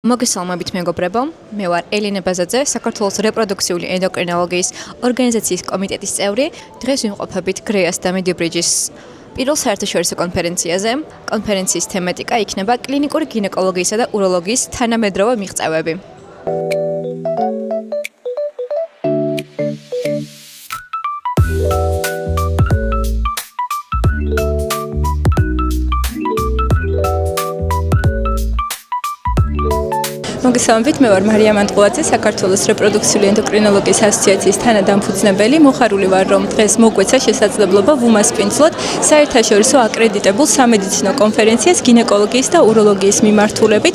მოგესალმებით მეგობრებო, მე ვარ ელინე ბაზაძე, საქართველოს რეპროდუქციული ენდოკრინოლოგიის ორგანიზაციის კომიტეტის წევრი. დღეს ვიმყოფებით გრეას და მიდიბრიჯის პირველ საერთაშორისო კონფერენციაზე. კონფერენციის თემატიკა იქნება კლინიკური გინეკოლოგიისა და უროლოგიის თანამედროვე მიღწევები. მოგესალმებით, მე ვარ მარია მანტყუაძე, საქართველოს რეპროდუქციული ენდოკრინოლოგიის ასოციაციის თანადამფუძნებელი. მოხარული ვარ, რომ დღეს მოგვეცა შესაძლებლობა ვუმასპინძლოთ საერთაშორისო აკრედიტებულ სამედიცინო კონფერენციას გინეკოლოგიის და უროლოგიის მიმართულებით.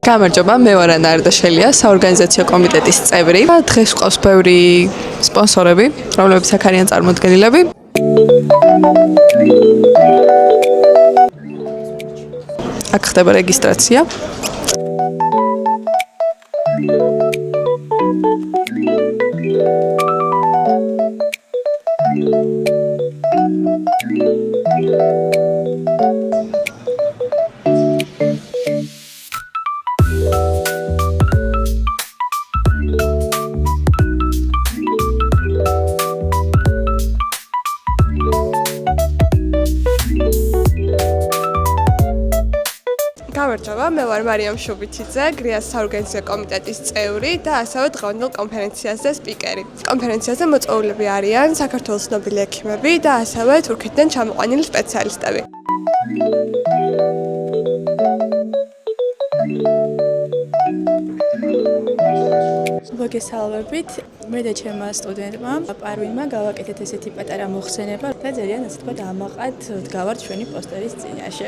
გამარჯობა, მე ვარ ანა არდაშელია, საორგანიზაციო კომიტეტის წევრი. დღეს გვყავს ბევრი სპონსორები, რომლებიც აქ არიან წარმოდგენილები. აქ ხდება რეგისტრაცია. გამარჯობა, მე ვარ მარიამ შუბიჩიძე, გრეას საორგანიზაციო კომიტეტის წევრი და ასევე დღევანდელ კონფერენციაზე სპიკერი. კონფერენციაზე მოწვეულები არიან საქართველოს ცნობილი ექიმები და ასევე თურქეთიდან ჩამოყვანილი სპეციალისტები. მოგესალმებით, მე და ჩემმა სტუდენტმა პარვინმა გავაკეთეთ ესეთი პატარა მოხსენება და ძალიან ასე თქვა ამაყად ვდგავართ ჩვენი პოსტერის წინაშე.